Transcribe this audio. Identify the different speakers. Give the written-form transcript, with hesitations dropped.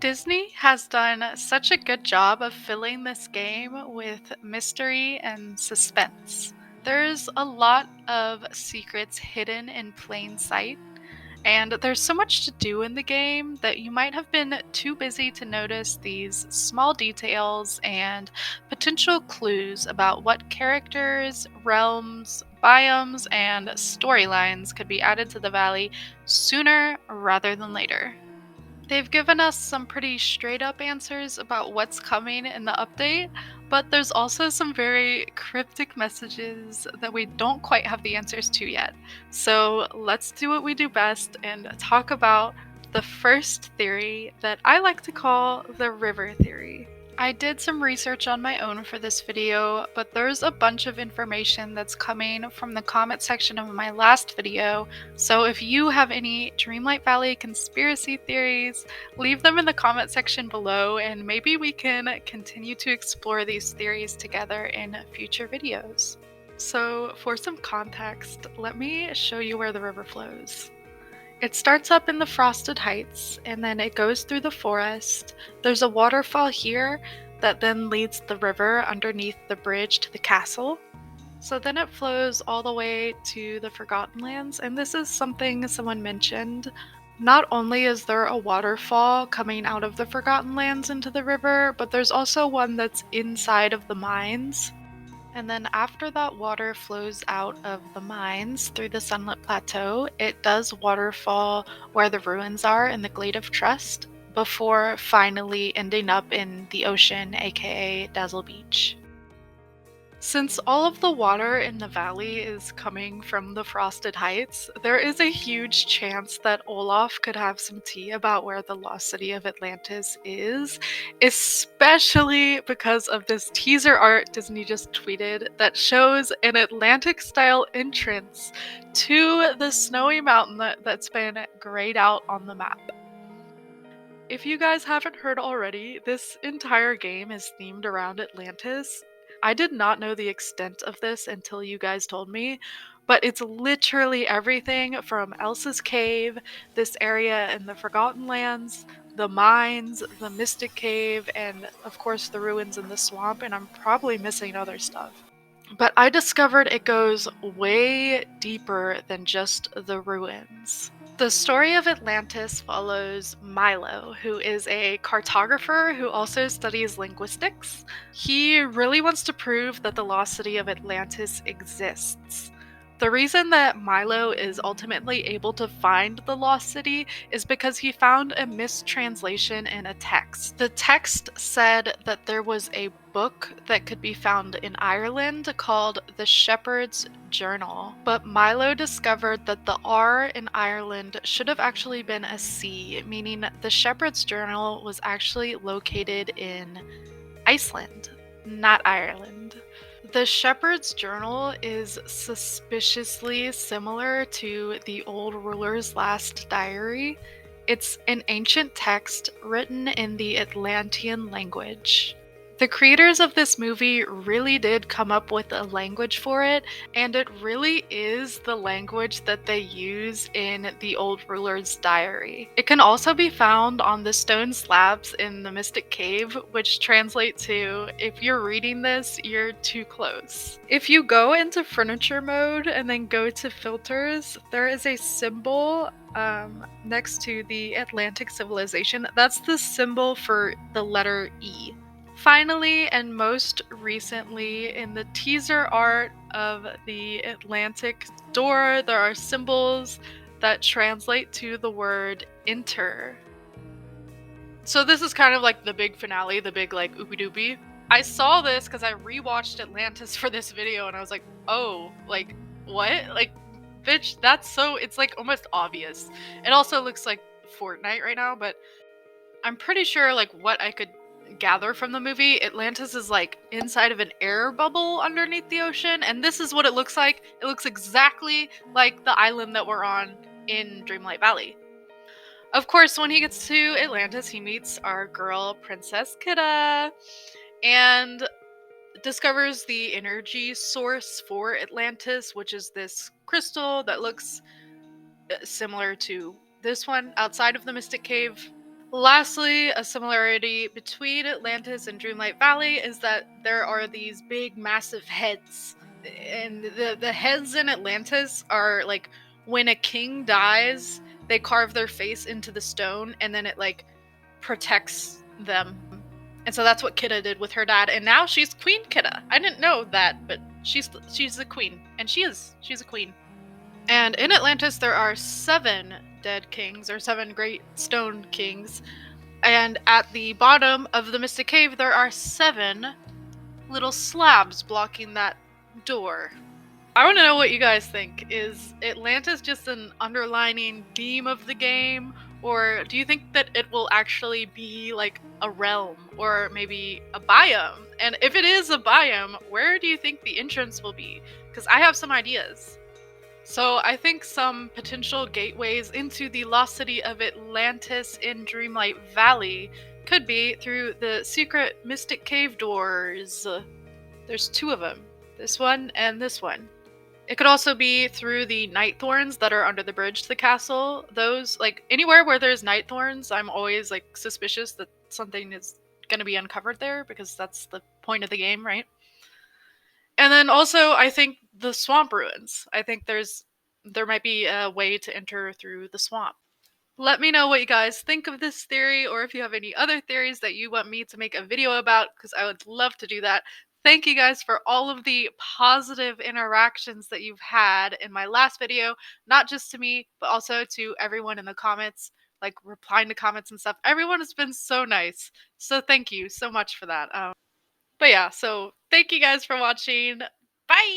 Speaker 1: Disney has done such a good job of filling this game with mystery and suspense. There's a lot of secrets hidden in plain sight, and there's so much to do in the game that you might have been too busy to notice these small details and potential clues about what characters, realms, biomes, and storylines could be added to the valley sooner rather than later. They've given us some pretty straight up answers about what's coming in the update, but there's also some very cryptic messages that we don't quite have the answers to yet. So let's do what we do best and talk about the first theory that I like to call the river theory. I did some research on my own for this video, but there's a bunch of information that's coming from the comment section of my last video, so if you have any Dreamlight Valley conspiracy theories, leave them in the comment section below and maybe we can continue to explore these theories together in future videos. So for some context, let me show you where the river flows. It starts up in the Frosted Heights, and then it goes through the forest. There's a waterfall here that then leads the river underneath the bridge to the castle. So then it flows all the way to the Forgotten Lands, and this is something someone mentioned. Not only is there a waterfall coming out of the Forgotten Lands into the river, but there's also one that's inside of the mines. And then after that water flows out of the mines through the Sunlit Plateau, it does waterfall where the ruins are in the Glade of Trust, before finally ending up in the ocean, aka Dazzle Beach. Since all of the water in the valley is coming from the Frosted Heights, there is a huge chance that Olaf could have some tea about where the lost city of Atlantis is, especially because of this teaser art Disney just tweeted that shows an Atlantic-style entrance to the snowy mountain that's been grayed out on the map. If you guys haven't heard already, this entire game is themed around Atlantis. I did not know the extent of this until you guys told me, but it's literally everything from Elsa's Cave, this area in the Forgotten Lands, the mines, the Mystic Cave, and of course the ruins in the swamp, and I'm probably missing other stuff. But I discovered it goes way deeper than just the ruins. The story of Atlantis follows Milo, who is a cartographer who also studies linguistics. He really wants to prove that the lost city of Atlantis exists. The reason that Milo is ultimately able to find the lost city is because he found a mistranslation in a text. The text said that there was a book that could be found in Ireland called the Shepard's Journal, but Milo discovered that the R in Ireland should have actually been a C, meaning the Shepard's Journal was actually located in Iceland, not Ireland. The Shepherd's Journal is suspiciously similar to the old ruler's last diary. It's an ancient text written in the Atlantean language. The creators of this movie really did come up with a language for it, and it really is the language that they use in the old ruler's diary. It can also be found on the stone slabs in the Mystic Cave, which translate to, if you're reading this, you're too close. If you go into furniture mode and then go to filters, there is a symbol next to the Atlantic civilization. That's the symbol for the letter E. Finally, and most recently, in the teaser art of the Atlantic door, there are symbols that translate to the word enter. So this is kind of like the big finale, the big like oopie doopie. I saw this because I rewatched Atlantis for this video and I was like, oh, like, what? Like, bitch, that's so, it's like almost obvious. It also looks like Fortnite right now, but I'm pretty sure like what I could gather from the movie, Atlantis is like inside of an air bubble underneath the ocean, and this is what it looks like. It looks exactly like the island that we're on in Dreamlight Valley. Of course, when he gets to Atlantis, he meets our girl, Princess Kida, and discovers the energy source for Atlantis, which is this crystal that looks similar to this one outside of the Mystic Cave. Lastly, a similarity between Atlantis and Dreamlight Valley is that there are these big, massive heads. And the heads in Atlantis are like when a king dies, they carve their face into the stone and then it like protects them. And so that's what Kidda did with her dad. And now she's Queen Kidda. I didn't know that, but she's a queen. And she's a queen. And in Atlantis, there are 7 dead kings, or 7 great stone kings. And at the bottom of the Mystic Cave, there are 7 little slabs blocking that door. I want to know what you guys think. Is Atlantis just an underlining theme of the game? Or do you think that it will actually be like a realm or maybe a biome? And if it is a biome, where do you think the entrance will be? Because I have some ideas. So I think some potential gateways into the lost city of Atlantis in Dreamlight Valley could be through the secret mystic cave doors. There's 2 of them. This one and this one. It could also be through the night thorns that are under the bridge to the castle. Those, like, anywhere where there's night thorns, I'm always, like, suspicious that something is going to be uncovered there because that's the point of the game, right? And then also, I think the swamp ruins. I think there might be a way to enter through the swamp. Let me know what you guys think of this theory, or if you have any other theories that you want me to make a video about, because I would love to do that. Thank you guys for all of the positive interactions that you've had in my last video, not just to me, but also to everyone in the comments, like replying to comments and stuff. Everyone has been so nice. So thank you so much for that. But yeah, so thank you guys for watching. Bye!